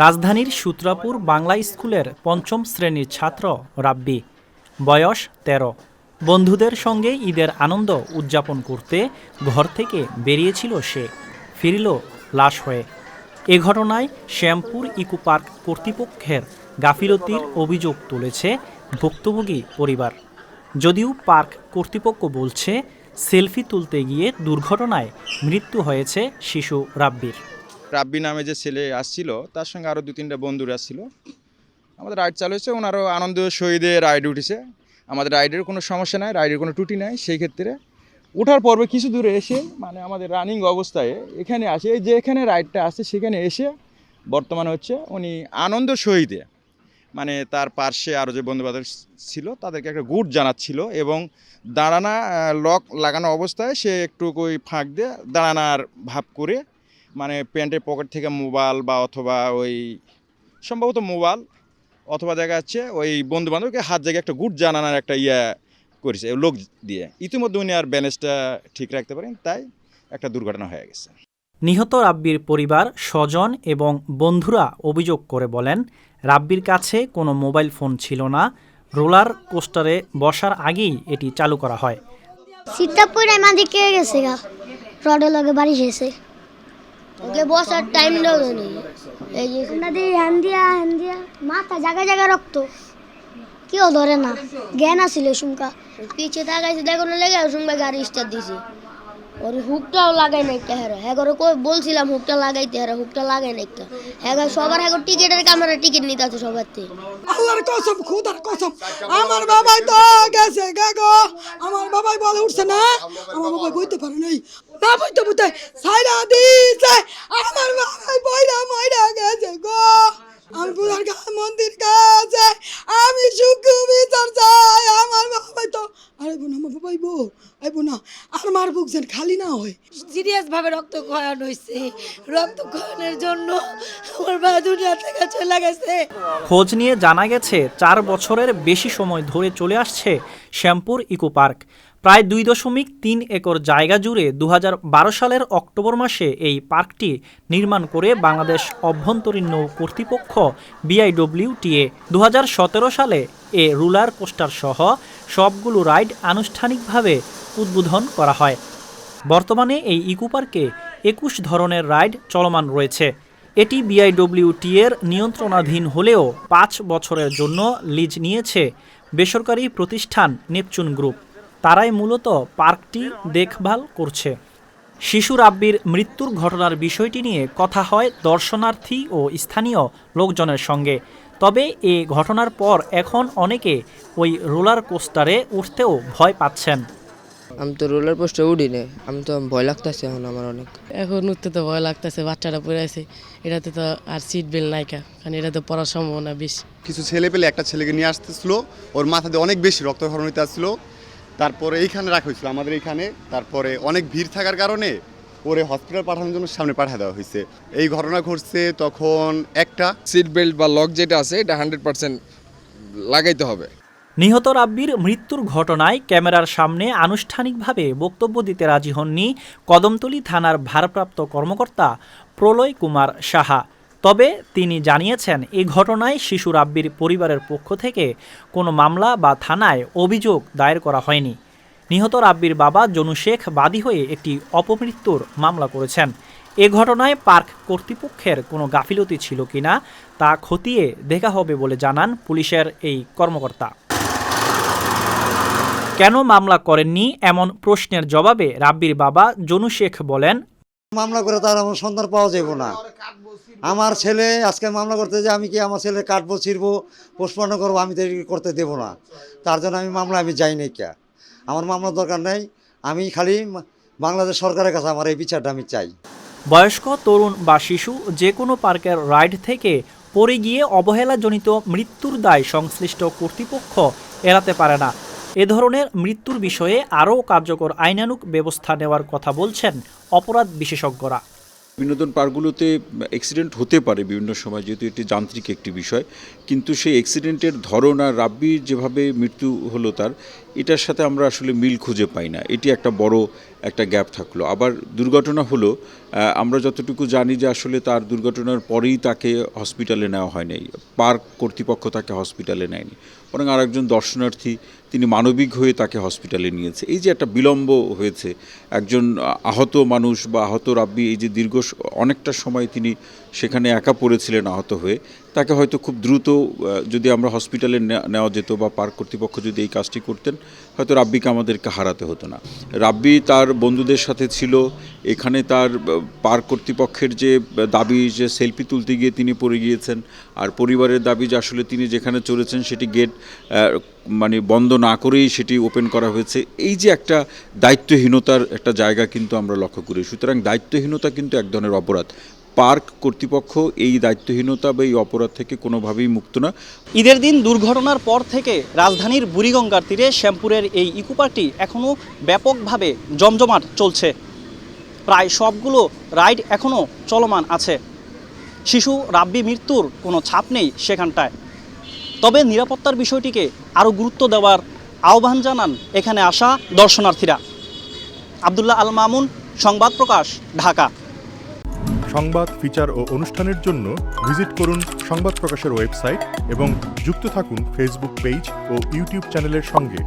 রাজধানীর সূত্রাপুর বাংলা স্কুলের পঞ্চম শ্রেণীর ছাত্র রাব্বি, বয়স ১৩। বন্ধুদের সঙ্গে ঈদের আনন্দ উদযাপন করতে ঘর থেকে বেরিয়েছিল সে, ফিরল লাশ হয়ে। এ ঘটনায় শ্যামপুর ইকো পার্ক কর্তৃপক্ষের গাফিলতির অভিযোগ তুলেছে ভুক্তভোগী পরিবার। যদিও পার্ক কর্তৃপক্ষ বলছে, সেলফি তুলতে গিয়ে দুর্ঘটনায় মৃত্যু হয়েছে শিশু রাব্বির। রাব্বি নামে যে ছেলে আসছিল, তার সঙ্গে আরও 2-3টা বন্ধুরা আসছিল। আমাদের রাইড চালু হয়েছে, ওনারও আনন্দ সহিতে রাইড উঠেছে। আমাদের রাইডের কোনো সমস্যা নাই, রাইডের কোনো ত্রুটি নাই। সেই ক্ষেত্রে ওঠার পর্বে কিছু দূরে এসে আমাদের রানিং অবস্থায় এখানে আসে, যে এখানে রাইডটা আছে সেখানে এসে বর্তমানে হচ্ছে উনি আনন্দ সহিতে তার পার্শ্বে আরও যে বন্ধুবান্ধব ছিল তাদেরকে একটা গুড জানাচ্ছিল, এবং দাঁড়ানা লক লাগানো অবস্থায় সে একটু ওই ফাঁক দিয়ে দাঁড়ানার ভাব করে প্যান্টের পকেট থেকে মোবাইল বা অথবা ওই সম্ভবত মোবাইল অথবা দেখা যাচ্ছে ওই বন্ধুবান্ধবকে হাত জায়গায় একটা গুড জানানোর একটা করেছে লোক দিয়ে। ইতিমধ্যে উনি আর ব্যালেন্সটা ঠিক রাখতে পারেন, তাই একটা দুর্ঘটনা হয়ে গেছে। নিহত রাব্বির পরিবার, স্বজন এবং বন্ধুরা অভিযোগ করে বলেন, রাব্বির কাছে কোনো মোবাইল ফোন ছিল না। রোলার কোস্টারে বসার আগেই এটি চালু করা হয়। সীতাপুর আমাদেরকে গেছে গা, রডে লগে বাড়ি এসে ওকে বসার টাইম দাও নি। এই যে নদী হান্দিয়া মাথা জায়গা জায়গা রক্ত, কেউ ধরে না। জ্ঞান আসিল সুমকা পিছে তাকাইছে, দেখো না লেগে সুমকা গাড়ি স্টার্ট দিছে। ওর হুকটাও লাগাই না একটা, হ্যাঁ বলছিলাম হুকটা লাগাইতে, হুকটা লাগাই না একটা। হ্যাঁ সবার টিকিটের ক্যামেরা টিকিট নিতে আছে সবার থেকে। আল্লাহর কসম, খোদার কসম, আমার বাবাই তো গেছে গো। আমার বাবাই বলে উঠছে না, আমার বাবাই বইতে পারে নাই, না বইতে সাইরা দিছে। আমার বাবাই বইরা মইরা গেছে গো। আমি পুরার মন্দির কাছে আমি সুখ বিচার চাই। আমার বাবাই তো আরে বোন, আমার বাবাই বউ আইব না, আর মার বুক যেন খালি না হয়। সিরিয়াস ভাবে রক্তক্ষরণ হয়েছে, রক্তক্ষরণের জন্য আমার বাবা দুনিয়া থেকে চলে গেছে। খোঁজ নিয়ে জানা গেছে 4 বছরের বেশি সময় ধরে চলে আসছে শ্যামপুর ইকো পার্ক। প্রায় 2.3 একর জায়গা জুড়ে 2012 সালের অক্টোবর মাসে এই পার্কটি নির্মাণ করে বাংলাদেশ অভ্যন্তরীণ নৌ কর্তৃপক্ষ BIWTA। 2017 সালে এ রোলার কোস্টার সহ সবগুলো রাইড আনুষ্ঠানিকভাবে উদ্বোধন করা হয়। বর্তমানে এই ইকো পার্কে 21 ধরনের রাইড চলমান রয়েছে। এটি BIWTA-র নিয়ন্ত্রণাধীন হলেও 5 বছরের জন্য লিজ নিয়েছে বেসরকারি প্রতিষ্ঠান নেপচুন গ্রুপ। তারাই মূলত পার্কটি দেখভাল করছে। শিশু রাব্বির মৃত্যুর ঘটনার বিষয়টি নিয়ে কথা হয় দর্শনার্থী ও স্থানীয় লোকজনের সঙ্গে। তবে এ ঘটনার পর এখন অনেকে ওই রোলার কোস্টারে উঠতেও ভয় পাচ্ছেন। আমি তো রোলার কোস্টারে উঠি না, আমি তো ভয় লাগতেছে আমার অনেক। এখন উঠতে তো ভয় লাগতেছে, বাচ্চারা পড়ে আছে, এটাতে তো আর সিট বেল্ট নাই, কারণ এটাতে পড়ার সম্ভাবনা বেশি। কিছু ছেলে পেলে একটা ছেলেকে নিয়ে আসতেছিল, ওর মাথা দিয়ে অনেক বেশি রক্তক্ষরণ হইতে আসছিল। তারপরে এইখানে রাখা হয়েছিল আমাদের এইখানে। তারপরে অনেক ভিড় থাকার কারণে ওরে হসপিটাল পাঠানোর জন্য সামনে পাঠিয়ে দেওয়া হয়েছে। এই ঘটনা ঘটছে তখন একটা সিট বেল্ট বা লক যেটা আছে এটা 100% লাগাইতে হবে। নিহত রাব্বির মৃত্যুর ঘটনায় ক্যামেরার সামনে আনুষ্ঠানিকভাবে বক্তব্য দিতে রাজি হননি কদমতলী থানার ভারপ্রাপ্ত কর্মকর্তা প্রলয় কুমার সাহা। তবে তিনি জানিয়েছেন, এই ঘটনায় শিশু রাব্বির পরিবারের পক্ষ থেকে কোনো মামলা বা থানায় অভিযোগ দায়ের করা হয়নি। নিহত রাব্বির বাবা জনু শেখ বাদী হয়ে একটি অপমৃত্যুর মামলা করেছেন। এ ঘটনায় পার্ক কর্তৃপক্ষের কোনো গাফিলতি ছিল কিনা তা খতিয়ে দেখা হবে বলে জানান পুলিশের এই কর্মকর্তা। কেন মামলা করেননি এমন প্রশ্নের জবাবে রাব্বির বাবা জনু শেখ বলেন, মামলা করে তার আমার সন্তান পাওয়া যাব না। আমার ছেলে আজকে মামলা করতে যে আমি কি আমার ছেলে কাটবো, ছিড়বো, পোস্টমর্টম করবো, আমি তো করতে দেবো না। তার জন্য আমি যাই নাই। আমার মামলার দরকার নেই, আমি খালি বাংলাদেশ সরকারের কাছে আমার এই বিচারটা আমি চাই। বয়স্ক, তরুণ বা শিশু যে কোনো পার্কের রাইড থেকে পড়ে গিয়ে অবহেলাজনিত মৃত্যুর দায় সংশ্লিষ্ট কর্তৃপক্ষ এড়াতে পারে না। এ ধরনের মৃত্যুর বিষয়ে আরও কার্যকর আইনানুগ ব্যবস্থা নেওয়ার কথা বলছেন অপরাধ বিশেষজ্ঞরা। বিনোদন পার্কগুলোতে অ্যাক্সিডেন্ট হতে পারে বিভিন্ন সময়, যেহেতু এটি যান্ত্রিক একটি বিষয়, কিন্তু সেই অ্যাক্সিডেন্টের ধরন আর রাব্বির যেভাবে মৃত্যু হলো তার, এটার সাথে আমরা আসলে মিল খুঁজে পাই না। এটি একটা বড় একটা গ্যাপ থাকলো। আবার দুর্ঘটনা হলো, আমরা যতটুকু জানি যে আসলে তার দুর্ঘটনার পরেই তাকে হসপিটালে নেওয়া হয় নাই, পার্ক কর্তৃপক্ষ তাকে হসপিটালে নেয়নি, বরং আরেকজন দর্শনার্থী তিনি মানবিক হয়ে তাকে হসপিটালে নিয়েছে। এই যে একটা বিলম্ব হয়েছে, একজন আহত মানুষ বা আহত রাব্বি এই যে দীর্ঘ অনেকটা সময় তিনি সেখানে একা পড়েছিলেন আহত হয়ে, তাকে হয়তো খুব দ্রুত যদি আমরা হসপিটালে নেওয়া যেত বা পার্ক কর্তৃপক্ষ যদি এই কাজটি করতেন, হয়তো রাব্বিকে আমাদেরকে হারাতে হতো না। রাব্বি তার বন্ধুদের সাথে ছিল, এখানে তার পার্ক কর্তৃপক্ষের যে দাবি যে সেলফি তুলতে গিয়ে তিনি পড়ে গিয়েছেন, আর পরিবারের দাবি যে আসলে তিনি যেখানে চলেছেন সেটি গেট মানে বন্ধ না করেই সেটি ওপেন করা হয়েছে। এই যে একটা দায়িত্বহীনতার একটা জায়গা কিন্তু আমরা লক্ষ্য করি। সুতরাং দায়িত্বহীনতা কিন্তু এক ধরনের অপরাধ। পার্ক কর্তৃপক্ষ এই দায়িত্বহীনতা বা এই অপরাধ থেকে কোনোভাবেই মুক্ত না। ঈদের দিন দুর্ঘটনার পর থেকে রাজধানীর বুড়িগঙ্গার তীরে শ্যামপুরের এই ইকো পার্কটি এখনও ব্যাপকভাবে জমজমাট চলছে। প্রায় সবগুলো রাইড এখনও চলমান আছে। শিশু রাব্বি মৃত্যুর কোনো ছাপ নেই সেখানটায়। তবে নিরাপত্তার বিষয়টিকে আরও গুরুত্ব দেওয়ার আহ্বান জানান এখানে আসা দর্শনার্থীরা। আব্দুল্লাহ আল মামুন, সংবাদ প্রকাশ, ঢাকা। সংবাদ, ফিচার ও অনুষ্ঠানের জন্য ভিজিট করুন সংবাদ প্রকাশের ওয়েবসাইট এবং যুক্ত থাকুন ফেসবুক পেজ ও ইউটিউব চ্যানেলের সঙ্গে।